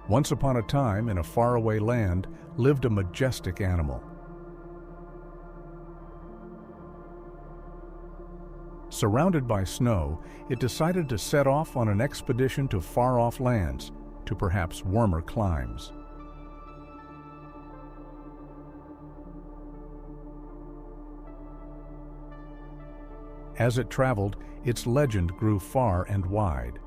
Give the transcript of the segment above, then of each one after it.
Once upon a time, in a faraway land, lived a majestic animal. Surrounded by snow, it decided to set off on an expedition to far-off lands, to perhaps warmer climes. As it traveled, its legend grew far and wide.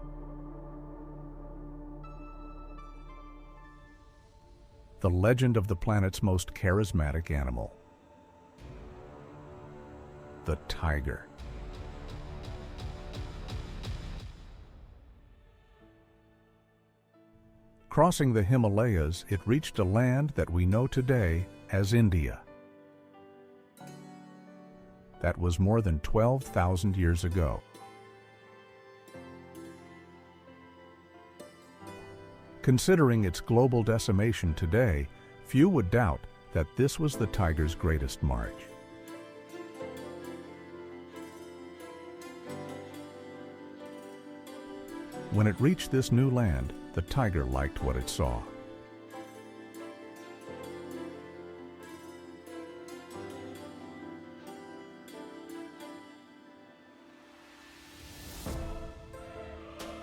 The legend of the planet's most charismatic animal, the tiger. Crossing the Himalayas, it reached a land that we know today as India. That was more than 12,000 years ago. Considering its global decimation today, few would doubt that this was the tiger's greatest march. When it reached this new land, the tiger liked what it saw.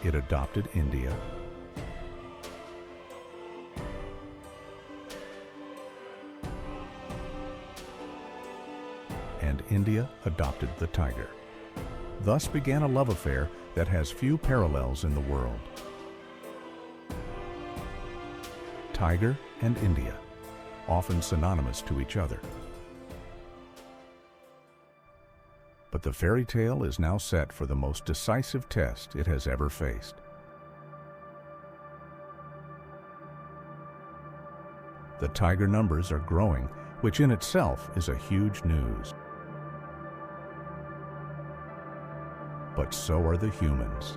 It adopted India, and India adopted the tiger. Thus began a love affair that has few parallels in the world. Tiger and India, often synonymous to each other. But the fairy tale is now set for the most decisive test it has ever faced. The tiger numbers are growing, which in itself is a huge news. But so are the humans.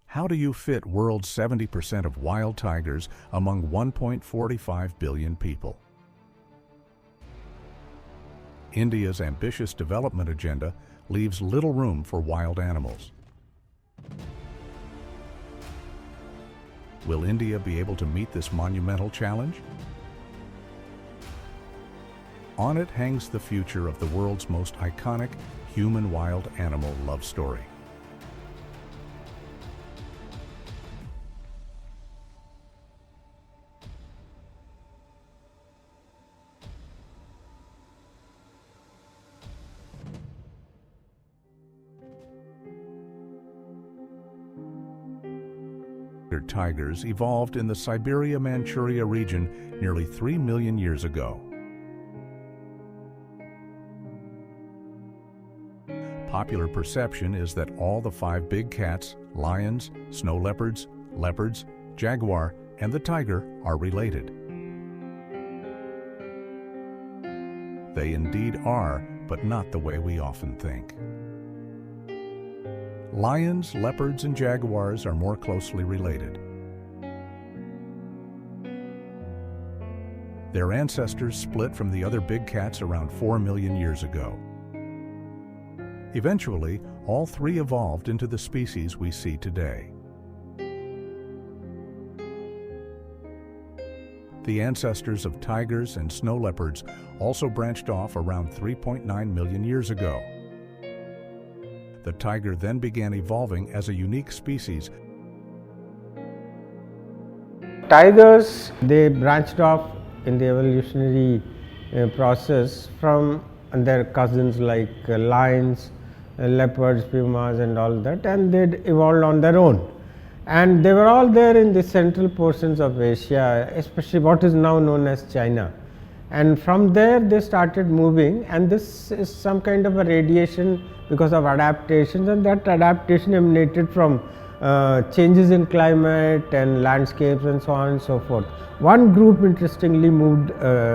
How do you fit world's 70% of wild tigers among 1.45 billion people? India's ambitious development agenda leaves little room for wild animals. Will India be able to meet this monumental challenge? On it hangs the future of the world's most iconic human-wild animal love story. Tigers evolved in the Siberia-Manchuria region nearly 3 million years ago. Popular perception is that all the 5 big cats, lions, snow leopards, leopards, jaguar, and the tiger are related. They indeed are, but not the way we often think. Lions, leopards, and jaguars are more closely related. Their ancestors split from the other big cats around 4 million years ago. Eventually, all 3 evolved into the species we see today. The ancestors of tigers and snow leopards also branched off around 3.9 million years ago. The tiger then began evolving as a unique species. Tigers, they branched off in the evolutionary process from their cousins like lions, leopards, pumas and all that, and they evolved on their own. And they were all there in the central portions of Asia, especially what is now known as China. And from there they started moving, and this is some kind of a radiation because of adaptations, and that adaptation emanated from changes in climate and landscapes and so on and so forth. One group interestingly moved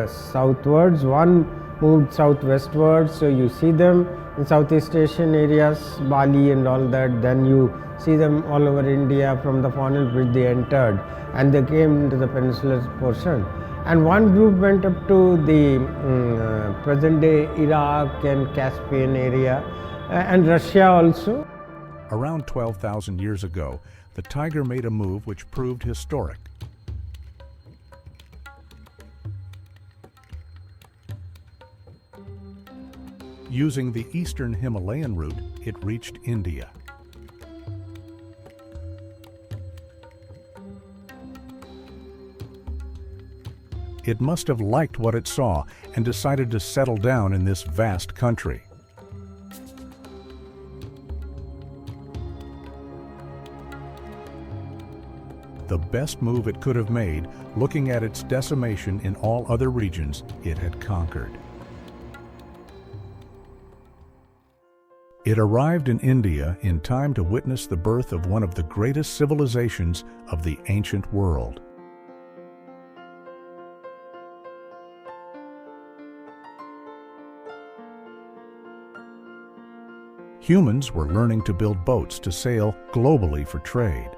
southwards, one moved southwestwards, so you see them in Southeast Asian areas, Bali and all that. Then you see them all over India. From the Funnel Bridge they entered and they came into the peninsular portion. And one group went up to the present day Iraq and Caspian area and Russia also. Around 12,000 years ago, the tiger made a move which proved historic. Using the eastern Himalayan route, it reached India. It must have liked what it saw and decided to settle down in this vast country. The best move it could have made, looking at its decimation in all other regions it had conquered. It arrived in India in time to witness the birth of one of the greatest civilizations of the ancient world. Humans were learning to build boats to sail globally for trade.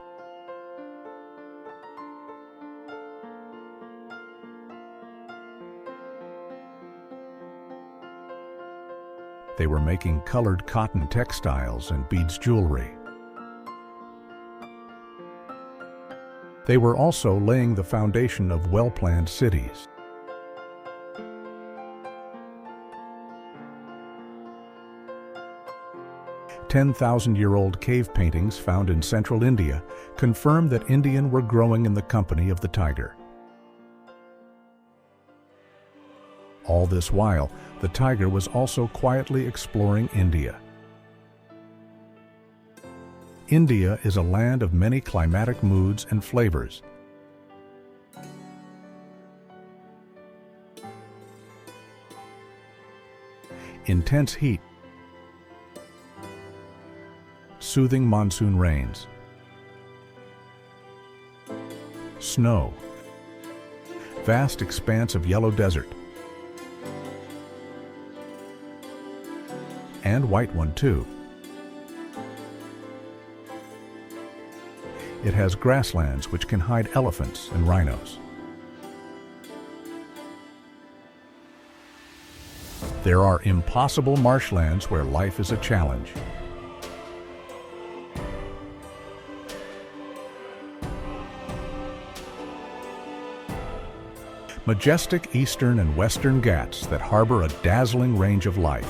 They were making colored cotton textiles and beads jewelry. They were also laying the foundation of well-planned cities. "10,000-year-old cave paintings found in central India confirm that Indians were growing in the company of the tiger. All this while, the tiger was also quietly exploring India. India is a land of many climatic moods and flavors. Intense heat, soothing monsoon rains, snow, vast expanse of yellow desert, and white one too. It has grasslands which can hide elephants and rhinos. There are impossible marshlands where life is a challenge. Majestic eastern and western Ghats that harbor a dazzling range of life.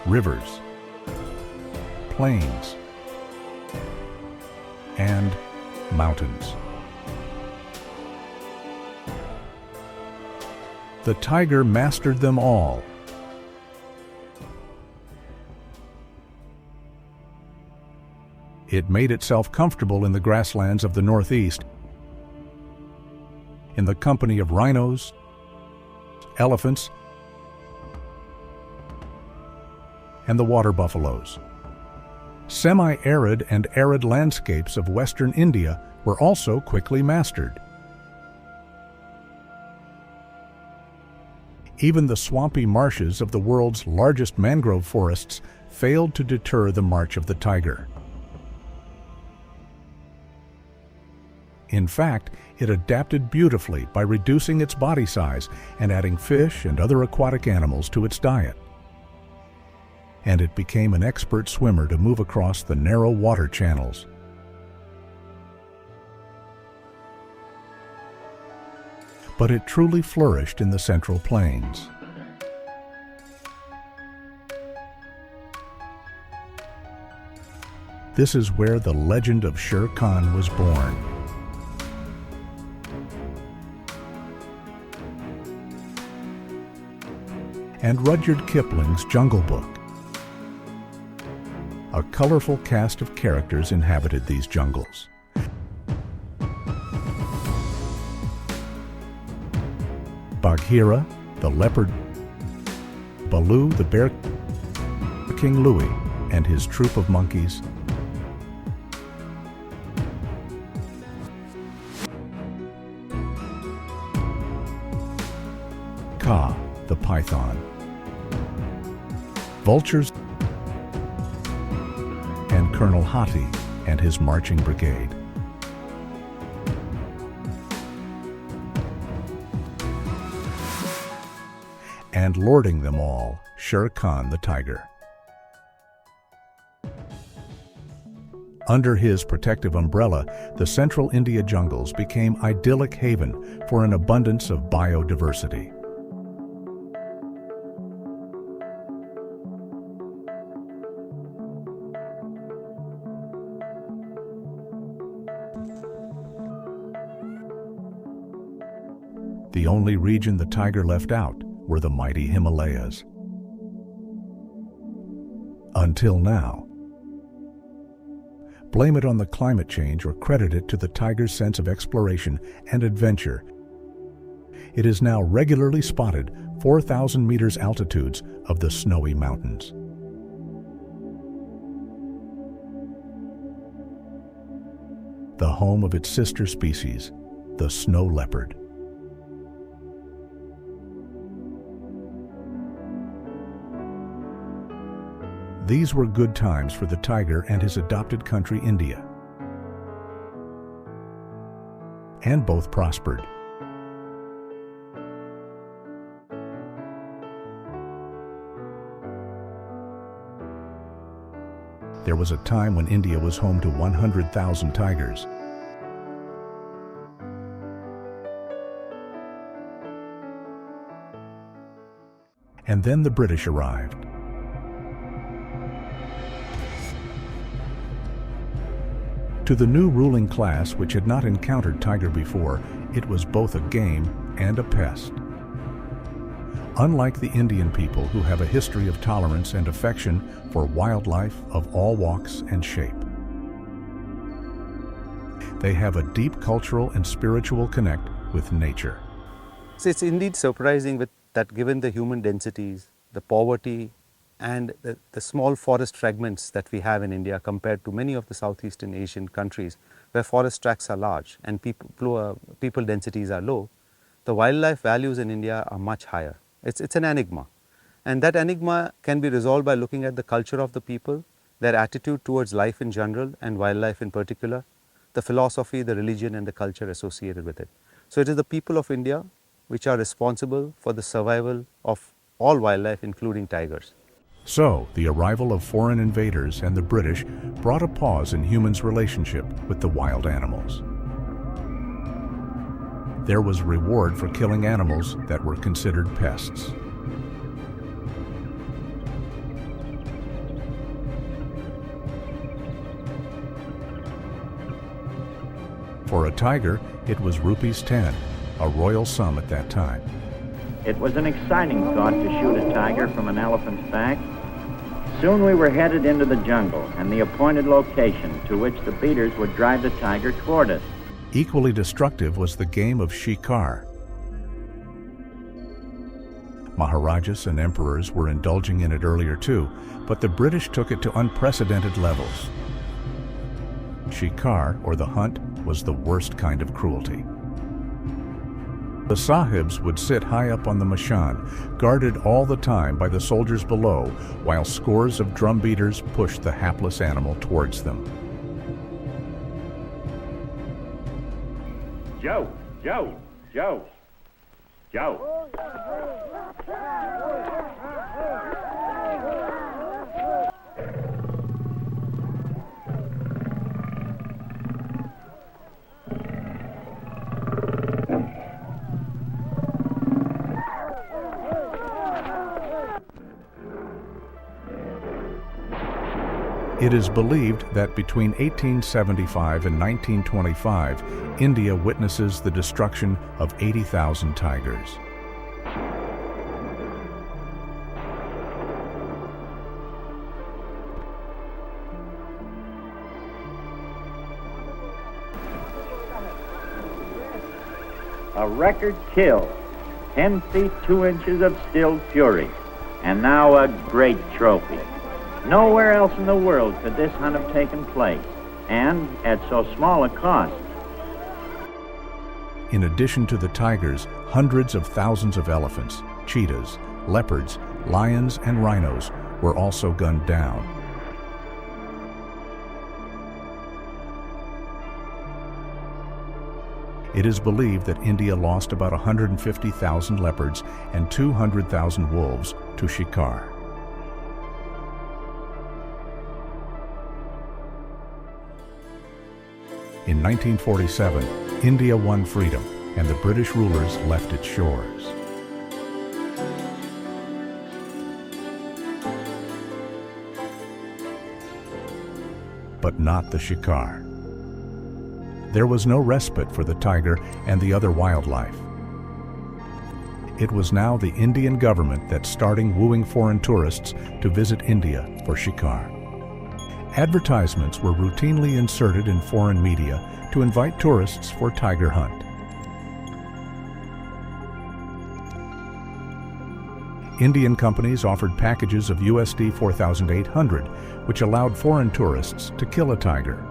Rivers, plains, and mountains. The tiger mastered them all. It made itself comfortable in the grasslands of the Northeast, in the company of rhinos, elephants, and the water buffaloes. Semi-arid and arid landscapes of western India were also quickly mastered. Even the swampy marshes of the world's largest mangrove forests failed to deter the march of the tiger. In fact, it adapted beautifully by reducing its body size and adding fish and other aquatic animals to its diet. And it became an expert swimmer to move across the narrow water channels. But it truly flourished in the Central Plains. This is where the legend of Shere Khan was born. And Rudyard Kipling's Jungle Book. A colorful cast of characters inhabited these jungles. Bagheera, the leopard, Baloo, the bear, King Louie, and his troop of monkeys, Kaa, the python, vultures, and Colonel Hathi and his marching brigade. and lording them all, Shere Khan the tiger. Under his protective umbrella, the central India jungles became idyllic haven for an abundance of biodiversity. The only region the tiger left out were the mighty Himalayas. Until now. Blame it on the climate change or credit it to the tiger's sense of exploration and adventure. It is now regularly spotted 4,000 meters altitudes of the snowy mountains. The home of its sister species, the snow leopard. These were good times for the tiger and his adopted country, India. And both prospered. There was a time when India was home to 100,000 tigers. And then the British arrived. To the new ruling class, which had not encountered tiger before, it was both a game and a pest. Unlike the Indian people, who have a history of tolerance and affection for wildlife of all walks and shape, they have a deep cultural and spiritual connect with nature. So it's indeed surprising that given the human densities, the poverty, and the small forest fragments that we have in India compared to many of the Southeastern Asian countries where forest tracts are large and people densities are low, the wildlife values in India are much higher. It's an enigma. And that enigma can be resolved by looking at the culture of the people, their attitude towards life in general and wildlife in particular, the philosophy, the religion and the culture associated with it. So it is the people of India which are responsible for the survival of all wildlife, including tigers. So, the arrival of foreign invaders and the British brought a pause in humans' relationship with the wild animals. There was reward for killing animals that were considered pests. For a tiger, it was rupees 10, a royal sum at that time. It was an exciting thought to shoot a tiger from an elephant's back. Soon we were headed into the jungle and the appointed location to which the beaters would drive the tiger toward us. Equally destructive was the game of Shikar. Maharajas and emperors were indulging in it earlier too, but the British took it to unprecedented levels. Shikar, or the hunt, was the worst kind of cruelty. The sahibs would sit high up on the mashan, guarded all the time by the soldiers below, while scores of drum beaters pushed the hapless animal towards them. Joe, Joe, Joe, Joe. It is believed that between 1875 and 1925, India witnesses the destruction of 80,000 tigers. A record kill, 10 feet 2 inches of stilled fury, and now a great trophy. Nowhere else in the world could this hunt have taken place, and at so small a cost. In addition to the tigers, hundreds of thousands of elephants, cheetahs, leopards, lions, and rhinos were also gunned down. It is believed that India lost about 150,000 leopards and 200,000 wolves to Shikar. In 1947, India won freedom, and the British rulers left its shores. But not the Shikar. There was no respite for the tiger and the other wildlife. It was now the Indian government that started wooing foreign tourists to visit India for Shikar. Advertisements were routinely inserted in foreign media to invite tourists for tiger hunt. Indian companies offered packages of USD 4,800, which allowed foreign tourists to kill a tiger.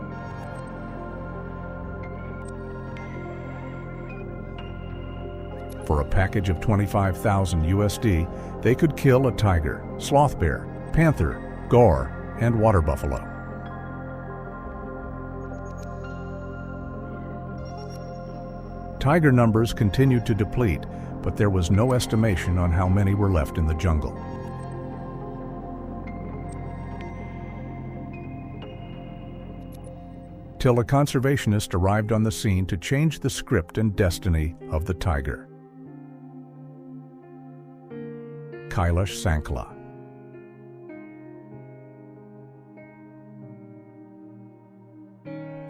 For a package of 25,000 USD, they could kill a tiger, sloth bear, panther, gaur, and water buffalo. Tiger numbers continued to deplete, but there was no estimation on how many were left in the jungle. Till a conservationist arrived on the scene to change the script and destiny of the tiger. Kailash Sankla.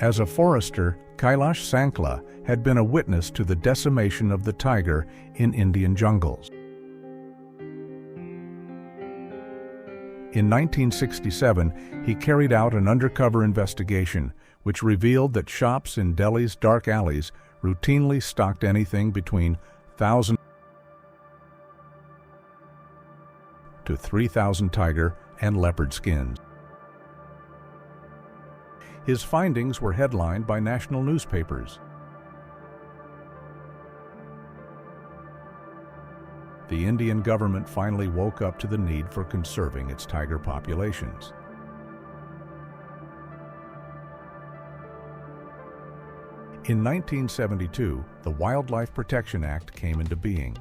As a forester, Kailash Sankla had been a witness to the decimation of the tiger in Indian jungles. In 1967, he carried out an undercover investigation which revealed that shops in Delhi's dark alleys routinely stocked anything between 1,000 to 3,000 tiger and leopard skins. His findings were headlined by national newspapers. The Indian government finally woke up to the need for conserving its tiger populations. In 1972, the Wildlife Protection Act came into being.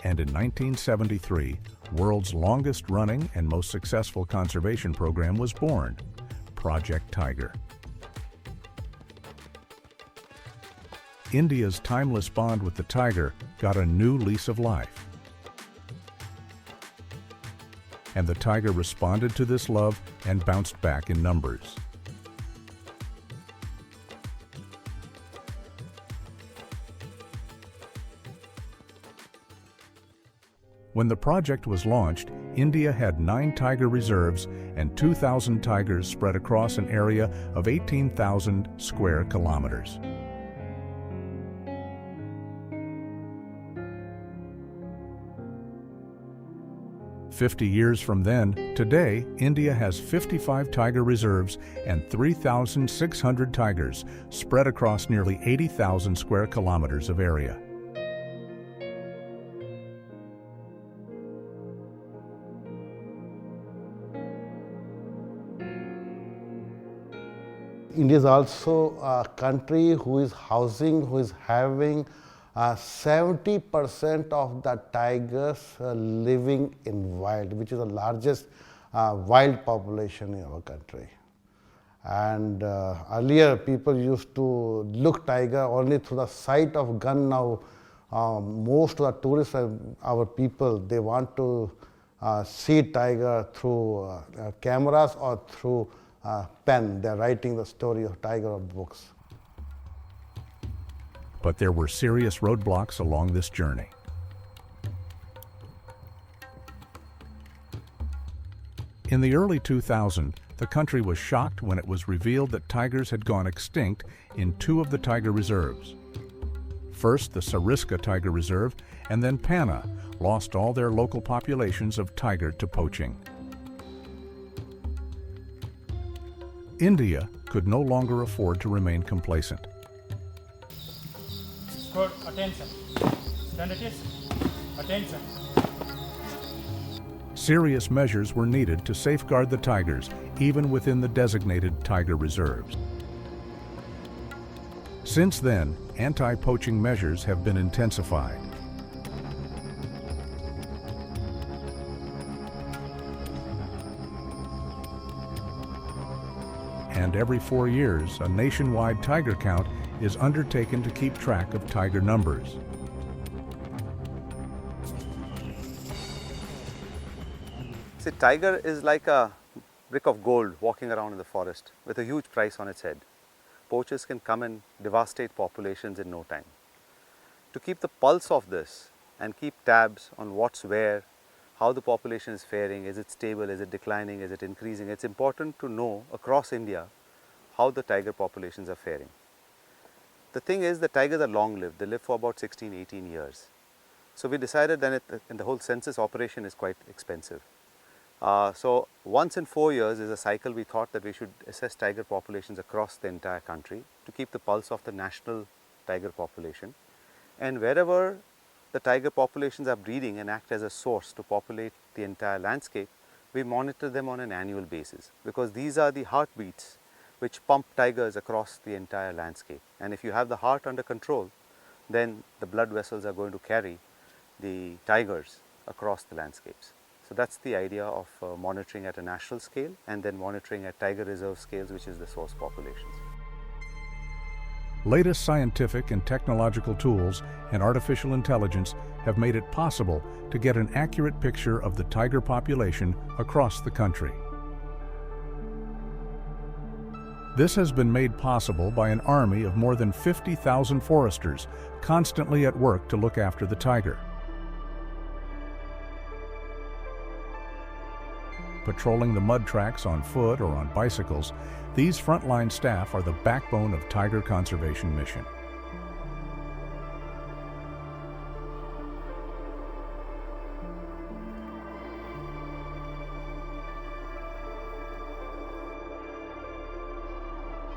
And in 1973, world's longest-running and most successful conservation program was born, Project Tiger. India's timeless bond with the tiger got a new lease of life. And the tiger responded to this love and bounced back in numbers. When the project was launched, India had 9 tiger reserves and 2,000 tigers spread across an area of 18,000 square kilometers. "50 years from then, today, India has 55 tiger reserves and 3,600 tigers spread across nearly 80,000 square kilometers of area. India is also a country who is having 70% of the tigers living in wild, which is the largest wild population in our country. And earlier people used to look tiger only through the sight of gun. Now most of the tourists, our people, they want to see tiger through cameras or through pen. They're writing the story of tiger of books. But there were serious roadblocks along this journey. In the early 2000s, the country was shocked when it was revealed that tigers had gone extinct in 2 of the tiger reserves. First, the Sariska Tiger Reserve, and then Panna lost all their local populations of tiger to poaching. India could no longer afford to remain complacent. Good, attention. Stand at ease. Attention. Serious measures were needed to safeguard the tigers, even within the designated tiger reserves. Since then, anti-poaching measures have been intensified. And every 4 years, a nationwide tiger count is undertaken to keep track of tiger numbers. See, tiger is like a brick of gold walking around in the forest with a huge price on its head. Poachers can come and devastate populations in no time. To keep the pulse of this and keep tabs on what's where, how the population is faring, is it stable, is it declining, is it increasing, it's important to know across India how the tiger populations are faring. The thing is, the tigers are long-lived. They live for about 16, 18 years. So we decided that the whole census operation is quite expensive. So once in 4 years is a cycle we thought that we should assess tiger populations across the entire country to keep the pulse of the national tiger population. And wherever the tiger populations are breeding and act as a source to populate the entire landscape, we monitor them on an annual basis, because these are the heartbeats which pump tigers across the entire landscape. And if you have the heart under control, then the blood vessels are going to carry the tigers across the landscapes. So that's the idea of monitoring at a national scale and then monitoring at tiger reserve scales, which is the source populations. Latest scientific and technological tools and artificial intelligence have made it possible to get an accurate picture of the tiger population across the country. This has been made possible by an army of more than 50,000 foresters constantly at work to look after the tiger. Patrolling the mud tracks on foot or on bicycles, these frontline staff are the backbone of tiger conservation mission.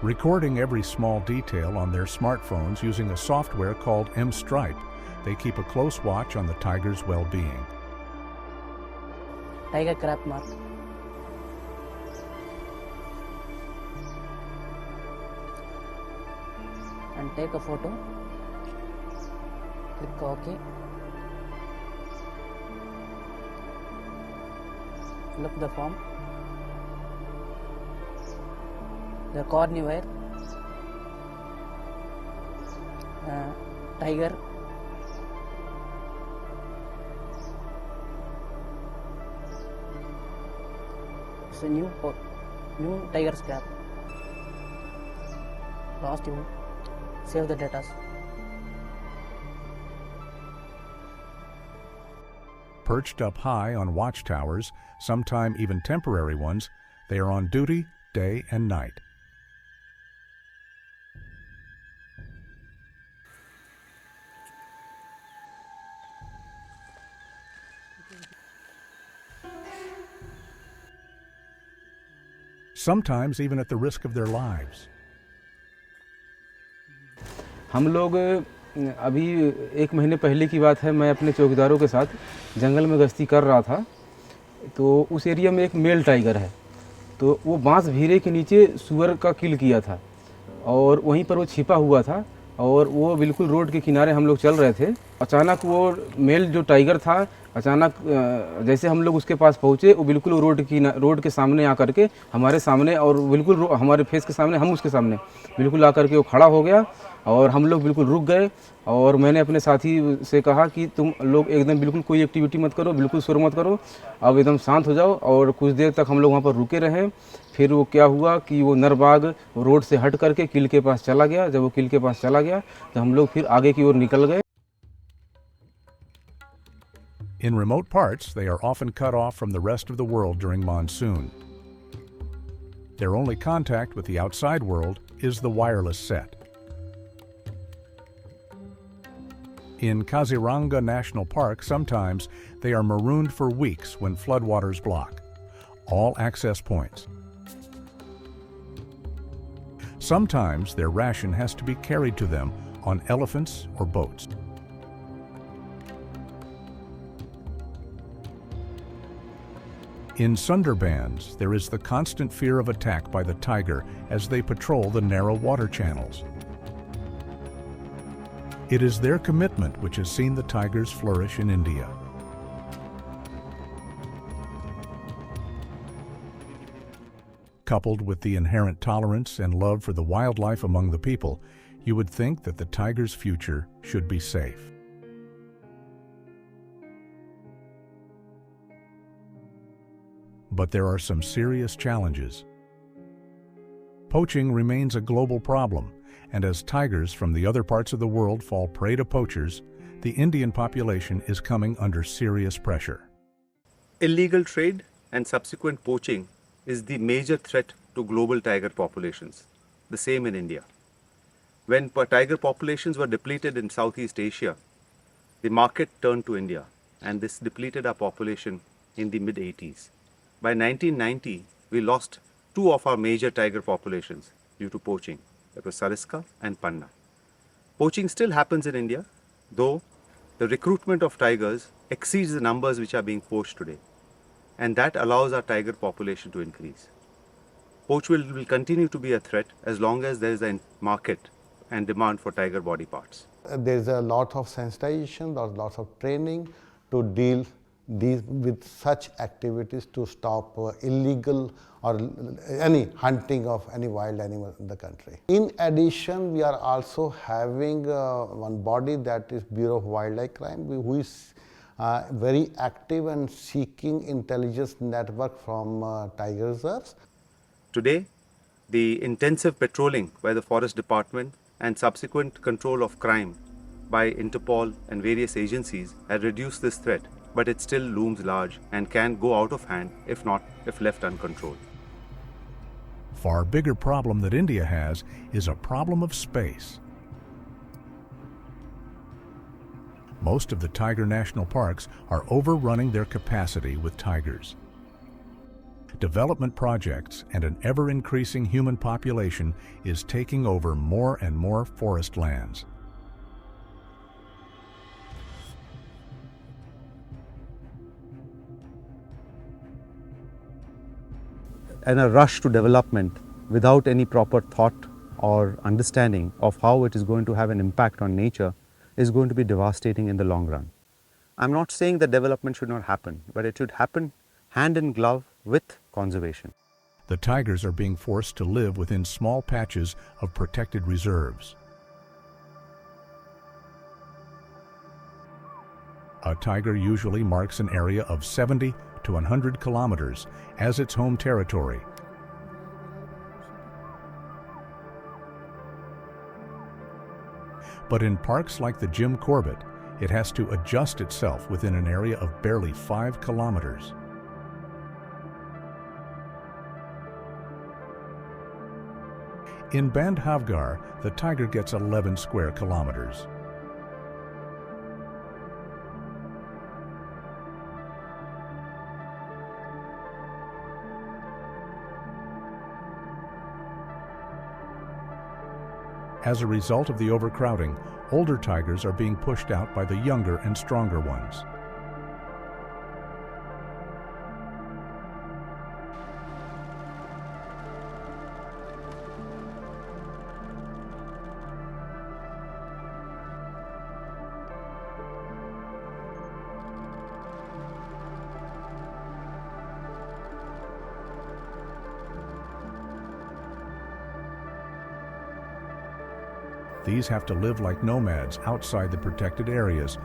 Recording every small detail on their smartphones using a software called M-Stripe, they keep a close watch on the tiger's well-being. Tiger crab mark. And take a photo. Click OK. Look the form. The carnivore, tiger, it's a new tiger scrap. Last you save the data. Perched up high on watchtowers, sometime even temporary ones, they are on duty day and night. Sometimes even at the risk of their lives. हम लोग अभी 1 महीने पहले की बात है, मैं अपने चौकीदारों के साथ जंगल में गश्ती कर रहा था, तो उस एरिया में एक मेल टाइगर है, तो वो बांस भीरे के नीचे सुअर का किल किया था और वहीं पर वो छिपा हुआ था और वो बिल्कुल रोड के किनारे हम लोग चल रहे थे। अचानक वो मेल जो टाइगर था, अचानक जैसे हम लोग उसके पास पहुँचे, वो बिल्कुल रोड के सामने आकर के हमारे सामने और बिल्कुल हमारे फेस के सामने, हम उसके सामने बिल्कुल आकर के वो खड़ा हो गया और हम लोग बिल्कुल रुक गए। और मैंने अपने साथी से कहा कि तुम लोग एकदम बिल्कुल कोई एक्टिविटी मत करो, बिल्कुल शोर मत करो, अब एकदम शांत हो जाओ। और कुछ देर तक हम लोग वहाँ पर रुके रहे। फिर वो क्या हुआ कि वो नरबाग रोड से हट करके किल के पास चला गया। जब वो किल के पास चला गया तो हम लोग फिर आगे की ओर निकल गए। In remote parts, they are often cut off from the rest of the world during monsoon. Their only contact with the outside world is the wireless set. In Kaziranga National Park, sometimes they are marooned for weeks when floodwaters block all access points. Sometimes their ration has to be carried to them on elephants or boats. In Sundarbans, there is the constant fear of attack by the tiger as they patrol the narrow water channels. It is their commitment which has seen the tigers flourish in India. Coupled with the inherent tolerance and love for the wildlife among the people, you would think that the tiger's future should be safe. But there are some serious challenges. Poaching remains a global problem, and as tigers from the other parts of the world fall prey to poachers, the Indian population is coming under serious pressure. Illegal trade and subsequent poaching is the major threat to global tiger populations, the same in India. When tiger populations were depleted in Southeast Asia, the market turned to India, and this depleted our population in the mid-80s. By 1990, we lost two of our major tiger populations due to poaching. That was Sariska and Panna. Poaching still happens in India, though the recruitment of tigers exceeds the numbers which are being poached today, and that allows our tiger population to increase. Poach will continue to be a threat as long as there is a market and demand for tiger body parts. There is a lot of sensitization, lots of training to deal with such activities to stop illegal or any hunting of any wild animal in the country. In addition, we are also having one body, that is Bureau of Wildlife Crime, who is very active and seeking intelligence network from tiger reserves. Today, the intensive patrolling by the Forest Department and subsequent control of crime by Interpol and various agencies has reduced this threat, but it still looms large and can go out of hand if left uncontrolled. Far bigger problem that India has is a problem of space. Most of the tiger national parks are overrunning their capacity with tigers. Development projects and an ever-increasing human population is taking over more and more forest lands. And a rush to development without any proper thought or understanding of how it is going to have an impact on nature is going to be devastating in the long run. I'm not saying that development should not happen, but it should happen hand in glove with conservation. The tigers are being forced to live within small patches of protected reserves. A tiger usually marks an area of 70 to 100 kilometers as its home territory. But in parks like the Jim Corbett, it has to adjust itself within an area of barely 5 kilometers. In Bandhavgarh, the tiger gets 11 square kilometers. As a result of the overcrowding, older tigers are being pushed out by the younger and stronger ones. These have to live like nomads outside the protected areas,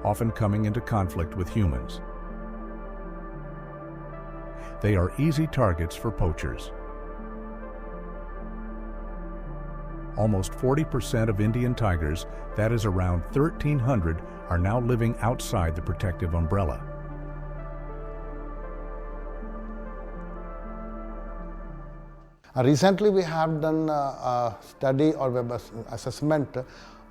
often coming into conflict with humans. They are easy targets for poachers. Almost 40% of Indian tigers, that is around 1,300, are now living outside the protective umbrella. Recently, we have done a study or web assessment.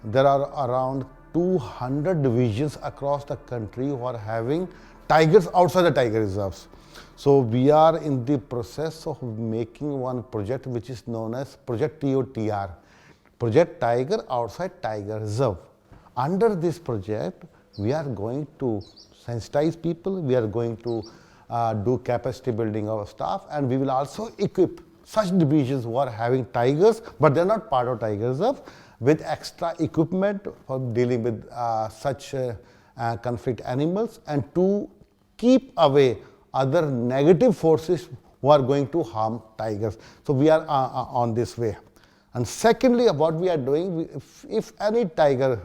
There are around 200 divisions across the country who are having tigers outside the tiger reserves. So we are in the process of making one project which is known as Project TOTR, Project Tiger Outside Tiger Reserve. Under this project, we are going to sensitize people, we are going to do capacity building of staff, and we will also equip such divisions who are having tigers, but they are not part of Tiger Reserve, with extra equipment for dealing with such conflict animals, and to keep away other negative forces who are going to harm tigers. So we are on this way. And secondly, what we are doing, if any tiger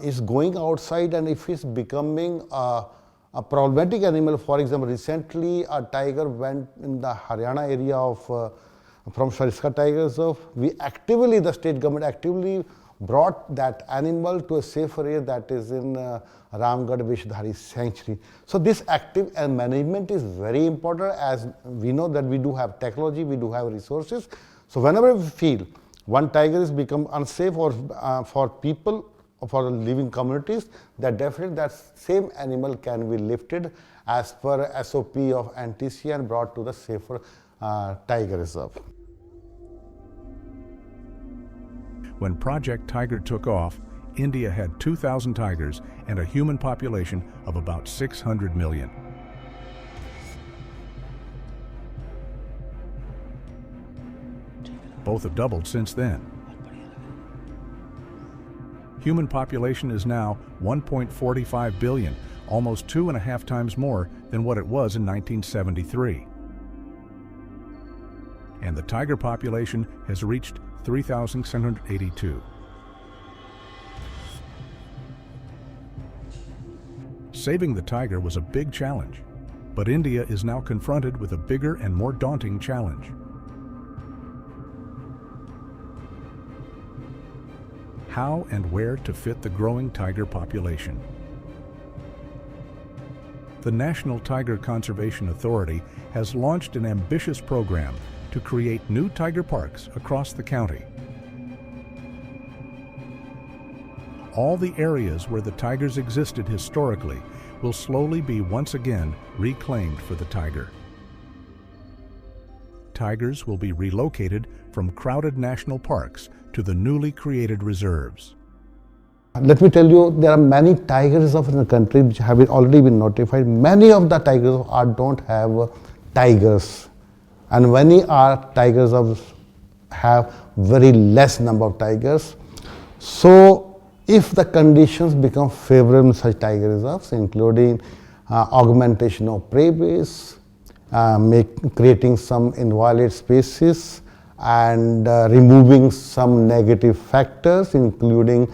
is going outside and if he's becoming a problematic animal, for example, recently a tiger went in the Haryana area of from Shikar Tiger Reserve. The state government actively brought that animal to a safer area, that is in Ramgarh Vishdhari Sanctuary. So this active management is very important, as we know that we do have technology, we do have resources. So whenever we feel one tiger is become unsafe or for people, for living communities, that definitely that same animal can be lifted as per SOP of NTC and brought to the safer tiger reserve. When Project Tiger took off, India had 2,000 tigers and a human population of about 600 million. Both have doubled since then. Human population is now 1.45 billion, almost 2.5 times more than what it was in 1973. And the tiger population has reached 3,682. Saving the tiger was a big challenge, but India is now confronted with a bigger and more daunting challenge. How and where to fit the growing tiger population. The National Tiger Conservation Authority has launched an ambitious program to create new tiger parks across the county. All the areas where the tigers existed historically will slowly be once again reclaimed for the tiger. Tigers will be relocated from crowded national parks to the newly created reserves. Let me tell you, there are many tiger reserves in the country which have already been notified. Many of the tigers don't have tigers, and many tiger reserves have very less number of tigers. So if the conditions become favorable in such tiger reserves, including augmentation of prey base, creating some inviolate species, and removing some negative factors, including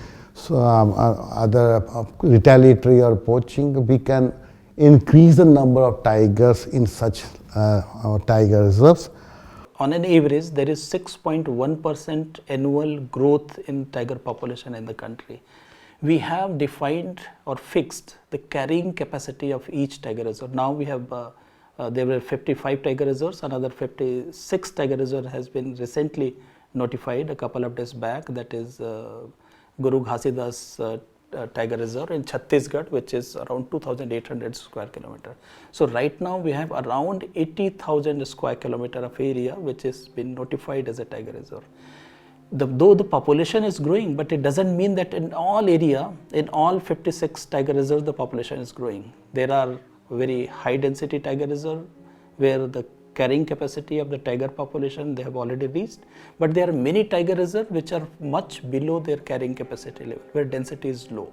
other retaliatory or poaching, we can increase the number of tigers in such tiger reserves. On an average, there is 6.1% annual growth in tiger population in the country. We have defined or fixed the carrying capacity of each tiger reserve. Now we have there were 55 tiger reserves, another 56 tiger reserve has been recently notified a couple of days back, that is Guru Ghasidas Tiger Reserve in Chhattisgarh, which is around 2,800 square kilometer. So right now we have around 80,000 square kilometer of area which has been notified as a tiger reserve. Though the population is growing, but it doesn't mean that in all area, in all 56 tiger reserves, the population is growing. There are very high density tiger reserve where the carrying capacity of the tiger population they have already reached, but there are many tiger reserves which are much below their carrying capacity level, where density is low.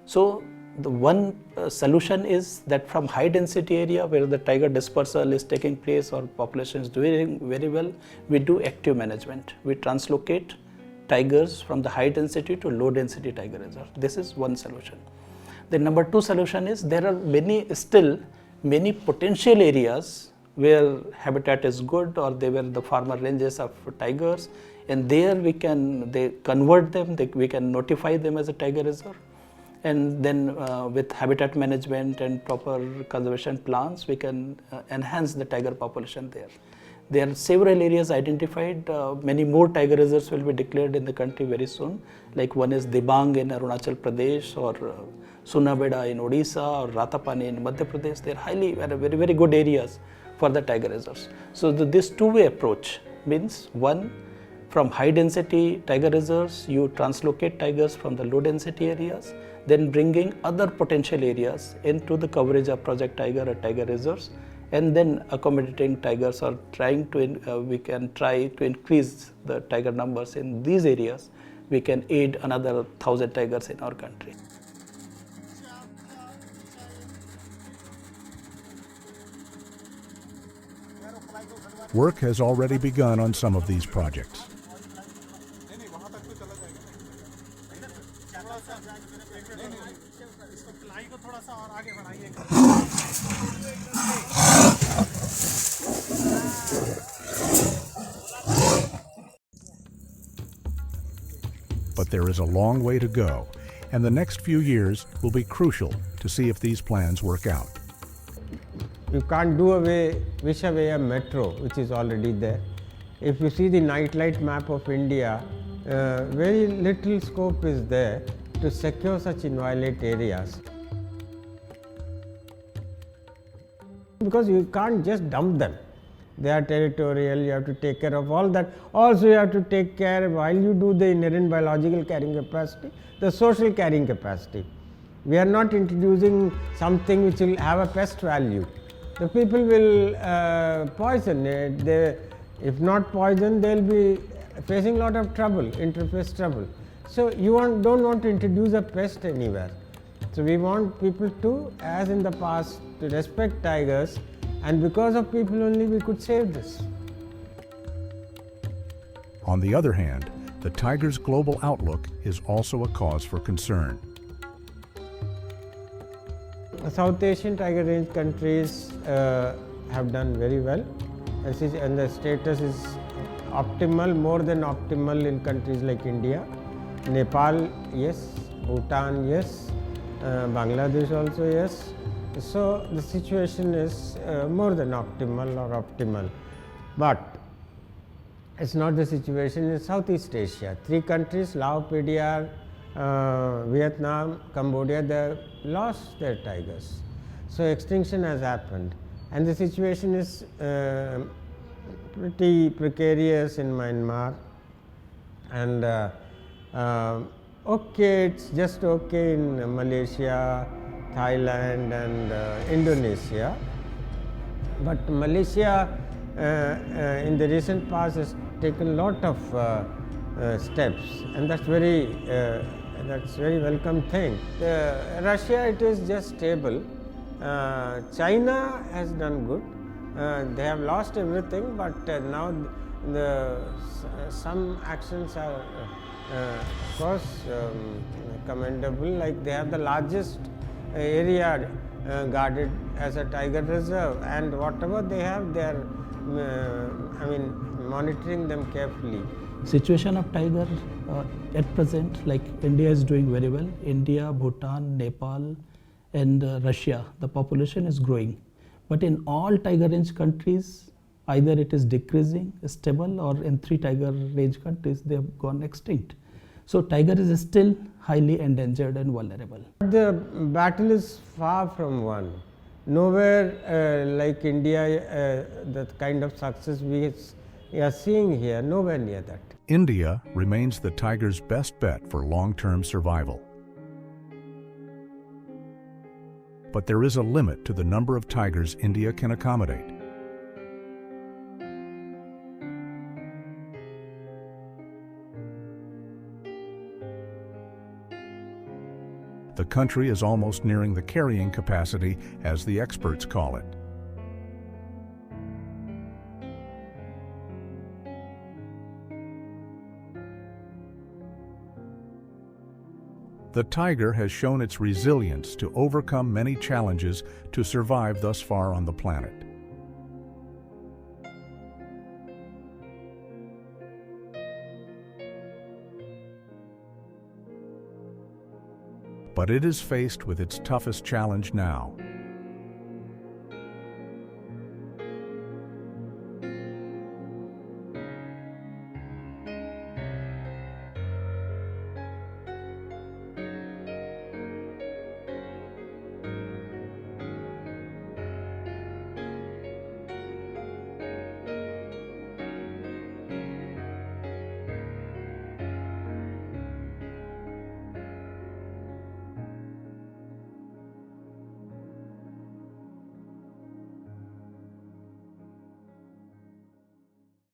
So the one solution is that from high density area where the tiger dispersal is taking place or population is doing very well, we do active management. We translocate tigers from the high density to low density tiger reserve. This is one solution. The number two solution is there are many potential areas where habitat is good, or they were the farmer ranges of tigers, and there they convert them, we can notify them as a tiger reserve, and then with habitat management and proper conservation plans we can enhance the tiger population there. There are several areas identified. Many more tiger reserves will be declared in the country very soon. Like one is Dibang in Arunachal Pradesh, or Sunabeda in Odisha, or Ratapani in Madhya Pradesh. They are very, very good areas for the tiger reserves. So this two-way approach means, one, From high density tiger reserves, you translocate tigers from the low density areas, then bringing other potential areas into the coverage of Project Tiger or tiger reserves, and then accommodating tigers or trying to, we can try to increase the tiger numbers in these areas. We can aid another 1,000 tigers in our country. Work has already begun on some of these projects. But there is a long way to go, and the next few years will be crucial to see if these plans work out. You can't wish away a metro, which is already there. If you see the nightlight map of India, very little scope is there to secure such inviolate areas. Because you can't just dump them. They are territorial, you have to take care of all that. Also you have to take care, while you do the inherent biological carrying capacity, the social carrying capacity. We are not introducing something which will have a pest value. The people will poison it. If not poison, they will be facing a lot of trouble, interface trouble. So you don't want to introduce a pest anywhere. So we want people to, as in the past, to respect tigers, and because of people only we could save this. On the other hand, the tiger's global outlook is also a cause for concern. South Asian tiger range countries have done very well, and the status is optimal, more than optimal in countries like India. Nepal, yes. Bhutan, yes. Bangladesh also, yes. So the situation is more than optimal or optimal. But it's not the situation in Southeast Asia. 3 countries, Laos, PDR, Vietnam, Cambodia, they have lost their tigers. So extinction has happened, and the situation is pretty precarious in Myanmar, and okay, it's just okay in Malaysia, Thailand and Indonesia. But Malaysia in the recent past has taken a lot of steps, and that's very welcome thing. Russia, it is just stable. China has done good. They have lost everything, but now some actions are of course commendable. Like they have the largest area guarded as a tiger reserve, and whatever they have, they are monitoring them carefully. Situation of tiger at present, like India is doing very well. India, Bhutan, Nepal and Russia, the population is growing. But in all tiger range countries, either it is decreasing, stable, or in 3 tiger range countries, they have gone extinct. So tiger is still highly endangered and vulnerable. The battle is far from won. Nowhere like India, the kind of success we are seeing here, nowhere near that. India remains the tiger's best bet for long-term survival. But there is a limit to the number of tigers India can accommodate. The country is almost nearing the carrying capacity, as the experts call it. The tiger has shown its resilience to overcome many challenges to survive thus far on the planet. But it is faced with its toughest challenge now: